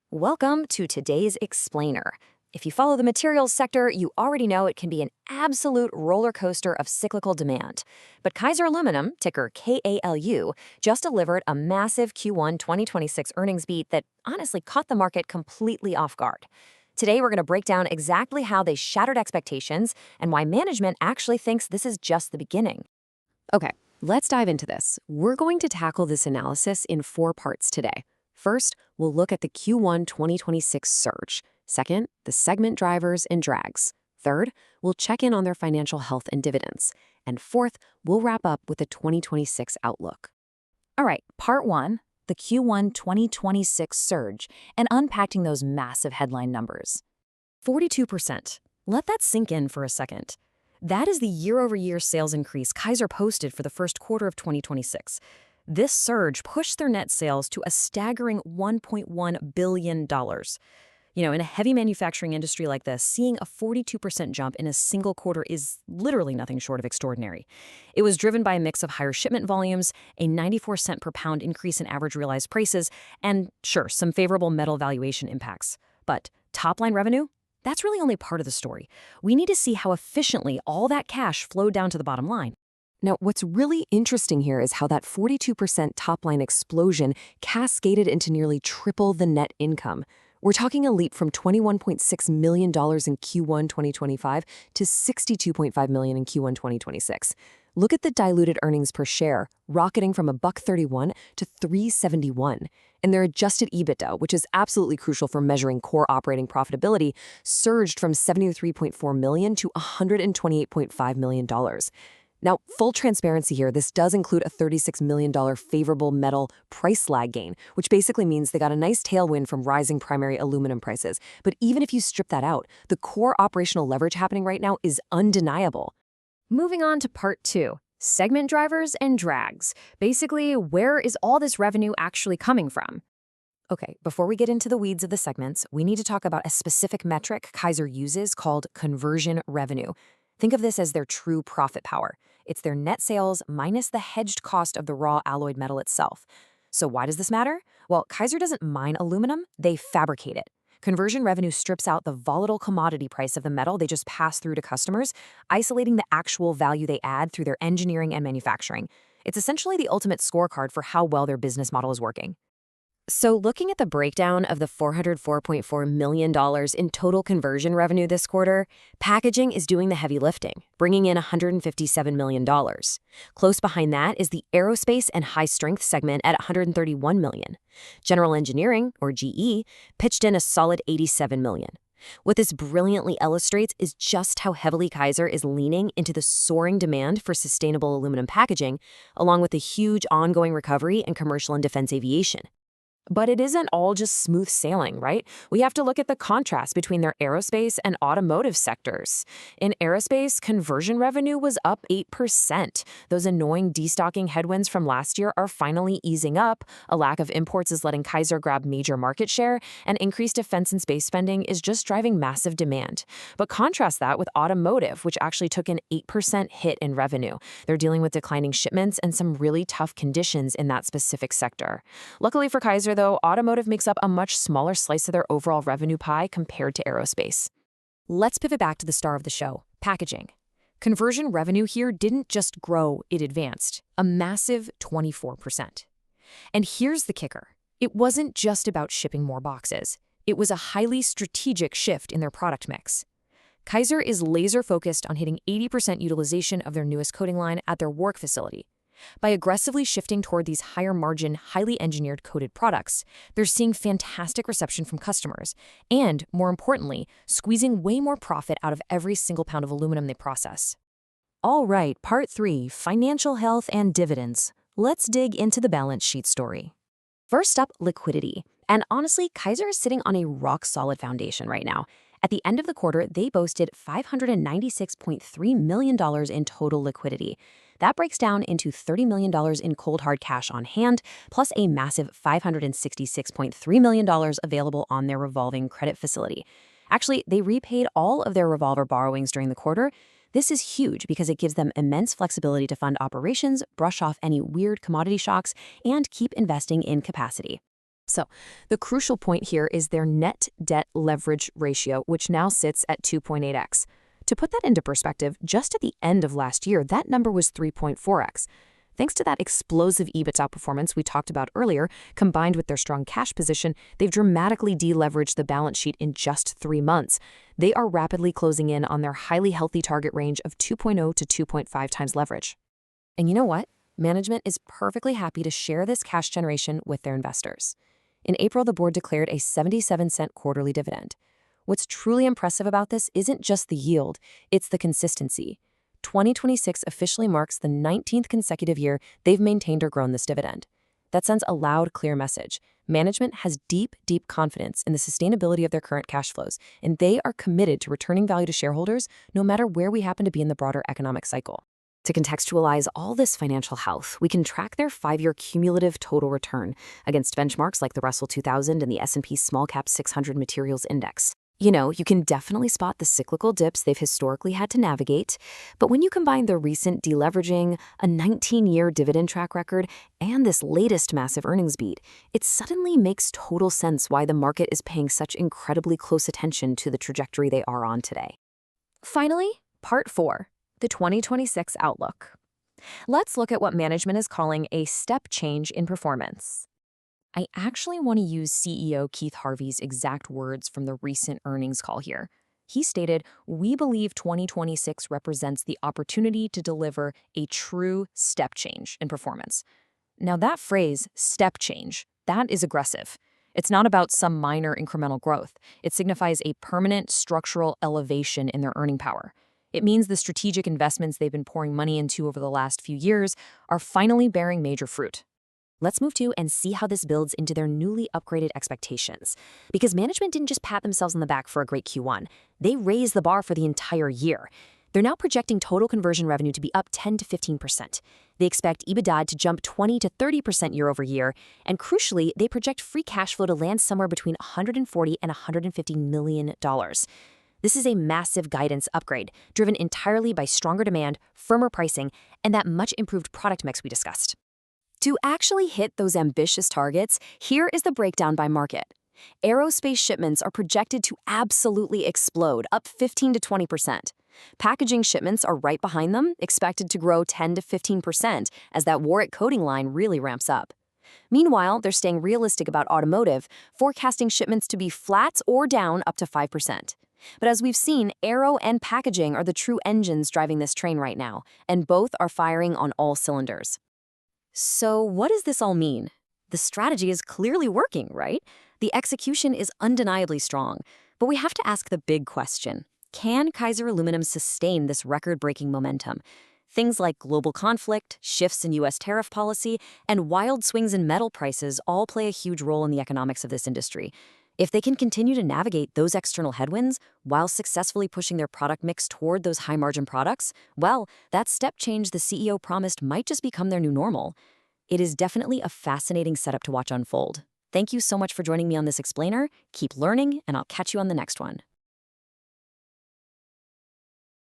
Welcome to today's Explainer. If you follow the materials sector, you already know it can be an absolute roller coaster of cyclical demand. But Kaiser Aluminum, ticker KALU, just delivered a massive Q1 2026 earnings beat that honestly caught the market completely off guard. Today, we're going to break down exactly how they shattered expectations and why management actually thinks this is just the beginning. Okay, let's dive into this. We're going to tackle this analysis in 4 parts today. First, we'll look at the Q1 2026 surge. Second, the segment drivers and drags. Third, we'll check in on their financial health and dividends. And fourth, we'll wrap up with the 2026 outlook. All right, part 1, the Q1 2026 surge, and unpacking those massive headline numbers. 42%. Let that sink in for a second. That is the year-over-year sales increase Kaiser posted for the first quarter of 2026. This surge pushed their net sales to a staggering $1.1 billion. In a heavy manufacturing industry like this, seeing a 42% jump in a single quarter is literally nothing short of extraordinary. It was driven by a mix of higher shipment volumes, a 94-cent per pound increase in average realized prices, and sure, some favorable metal valuation impacts. But top-line revenue? That's really only part of the story. We need to see how efficiently all that cash flowed down to the bottom line. Now, what's really interesting here is how that 42% top-line explosion cascaded into nearly triple the net income. We're talking a leap from $21.6 million in Q1 2025 to $62.5 million in Q1 2026. Look at the diluted earnings per share, rocketing from $1.31 to $3.71. And their adjusted EBITDA, which is absolutely crucial for measuring core operating profitability, surged from $73.4 million to $128.5 million. Now, full transparency here, this does include a $36 million favorable metal price lag gain, which basically means they got a nice tailwind from rising primary aluminum prices. But even if you strip that out, the core operational leverage happening right now is undeniable. Moving on to part 2, segment drivers and drags. Basically, where is all this revenue actually coming from? Okay, before we get into the weeds of the segments, we need to talk about a specific metric Kaiser uses called conversion revenue. Think of this as their true profit power. It's their net sales minus the hedged cost of the raw alloyed metal itself. So why does this matter? Well, Kaiser doesn't mine aluminum, they fabricate it. Conversion revenue strips out the volatile commodity price of the metal they just pass through to customers, isolating the actual value they add through their engineering and manufacturing. It's essentially the ultimate scorecard for how well their business model is working. So looking at the breakdown of the $404.4 million in total conversion revenue this quarter, packaging is doing the heavy lifting, bringing in $157 million. Close behind that is the aerospace and high-strength segment at $131 million. General engineering, or GE, pitched in a solid $87 million. What this brilliantly illustrates is just how heavily Kaiser is leaning into the soaring demand for sustainable aluminum packaging, along with the huge ongoing recovery in commercial and defense aviation. But it isn't all just smooth sailing, right? We have to look at the contrast between their aerospace and automotive sectors. In aerospace, conversion revenue was up 8%. Those annoying destocking headwinds from last year are finally easing up. A lack of imports is letting Kaiser grab major market share, and increased defense and space spending is just driving massive demand. But contrast that with automotive, which actually took an 8% hit in revenue. They're dealing with declining shipments and some really tough conditions in that specific sector. Luckily for Kaiser, though, automotive makes up a much smaller slice of their overall revenue pie compared to aerospace. Let's pivot back to the star of the show, packaging. Conversion revenue here didn't just grow, it advanced, a massive 24%. And here's the kicker. It wasn't just about shipping more boxes. It was a highly strategic shift in their product mix. Kaiser is laser-focused on hitting 80% utilization of their newest coating line at their Warwick facility. By aggressively shifting toward these higher-margin, highly engineered coated products, they're seeing fantastic reception from customers and, more importantly, squeezing way more profit out of every single pound of aluminum they process. All right, part 3, financial health and dividends. Let's dig into the balance sheet story. First up, liquidity. And honestly, Kaiser is sitting on a rock-solid foundation right now. At the end of the quarter, they boasted $596.3 million in total liquidity. That breaks down into $30 million in cold hard cash on hand, plus a massive $566.3 million available on their revolving credit facility. Actually, they repaid all of their revolver borrowings during the quarter. This is huge because it gives them immense flexibility to fund operations, brush off any weird commodity shocks, and keep investing in capacity. So, the crucial point here is their net debt leverage ratio, which now sits at 2.8x. To put that into perspective, just at the end of last year, that number was 3.4x. Thanks to that explosive EBITDA performance we talked about earlier, combined with their strong cash position, they've dramatically deleveraged the balance sheet in just 3 months. They are rapidly closing in on their highly healthy target range of 2.0 to 2.5 times leverage. And you know what? Management is perfectly happy to share this cash generation with their investors. In April, the board declared a 77-cent quarterly dividend. What's truly impressive about this isn't just the yield, it's the consistency. 2026 officially marks the 19th consecutive year they've maintained or grown this dividend. That sends a loud, clear message. Management has deep, deep confidence in the sustainability of their current cash flows, and they are committed to returning value to shareholders no matter where we happen to be in the broader economic cycle. To contextualize all this financial health, we can track their 5-year cumulative total return against benchmarks like the Russell 2000 and the S&P Small Cap 600 Materials Index. You know, you can definitely spot the cyclical dips they've historically had to navigate, but when you combine their recent deleveraging, a 19-year dividend track record, and this latest massive earnings beat, it suddenly makes total sense why the market is paying such incredibly close attention to the trajectory they are on today. Finally, Part 4, the 2026 outlook. Let's look at what management is calling a step change in performance. I actually want to use CEO Keith Harvey's exact words from the recent earnings call here. He stated, "We believe 2026 represents the opportunity to deliver a true step change in performance." Now that phrase, step change, that is aggressive. It's not about some minor incremental growth. It signifies a permanent structural elevation in their earning power. It means the strategic investments they've been pouring money into over the last few years are finally bearing major fruit. Let's move to and see how this builds into their newly upgraded expectations. Because management didn't just pat themselves on the back for a great Q1. They raised the bar for the entire year. They're now projecting total conversion revenue to be up 10 to 15%. They expect EBITDA to jump 20 to 30% year over year. And crucially, they project free cash flow to land somewhere between $140 and $150 million. This is a massive guidance upgrade, driven entirely by stronger demand, firmer pricing, and that much improved product mix we discussed. To actually hit those ambitious targets, here is the breakdown by market. Aerospace shipments are projected to absolutely explode, up 15 to 20%. Packaging shipments are right behind them, expected to grow 10 to 15% as that Warwick coating line really ramps up. Meanwhile, they're staying realistic about automotive, forecasting shipments to be flat or down up to 5%. But as we've seen, aero and packaging are the true engines driving this train right now, and both are firing on all cylinders. So what does this all mean? The strategy is clearly working, right? The execution is undeniably strong. But we have to ask the big question. Can Kaiser Aluminum sustain this record-breaking momentum? Things like global conflict, shifts in U.S. tariff policy, and wild swings in metal prices all play a huge role in the economics of this industry. If they can continue to navigate those external headwinds while successfully pushing their product mix toward those high-margin products, well, that step change the CEO promised might just become their new normal. It is definitely a fascinating setup to watch unfold. Thank you so much for joining me on this explainer. Keep learning, and I'll catch you on the next one.